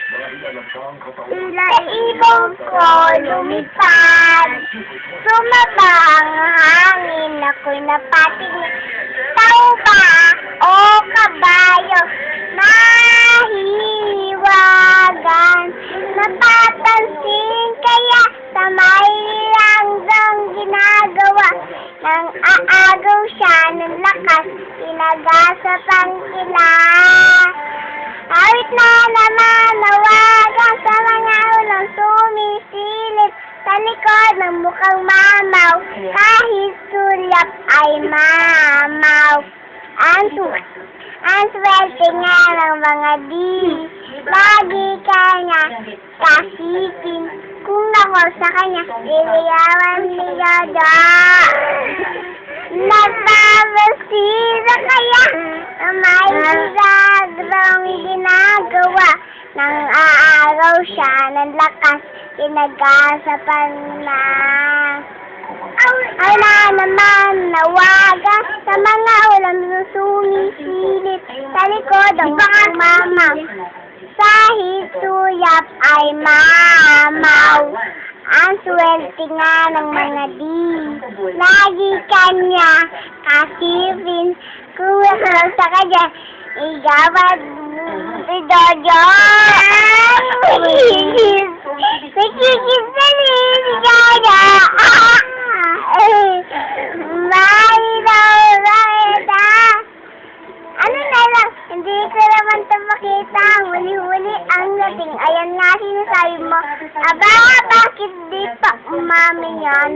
Tila ibong ko lumipad, sumaba ang hangin, ako'y napatingin. Tao ba o kabayo, mahiwagan, napapansin kaya sa may langgang ginagawa, nang aagaw siya ng lakas, inagasapan sila. Awit na naman nawagan sa mga ulang sumisilip sa likod ng mukhang mamaw, kahit sulyap ay mamaw. Ang swerte nga ng mga di, lagi ka niya kasipin. Kung ako sa kanya, iliyawan niya da. Nagpapasira kaya na may milagrong ginagawa, nang aaraw siya ng lakas, pinagasapan na. Wala naman nawaga sa mga ulam sumisilip sa likod ng mama. Kahit suyap ay mamaw. Ang swerte nga ng mga di, lagi kanya kasipin. Kung ako sa kanya, igawad si Jojo. Nakikis na rin si Jojo. Ano na lang, hindi ko naman ito makita. Huli-huli ang dating. Ayan nga sinasabi mo. Aba, bakit di pa umami yan?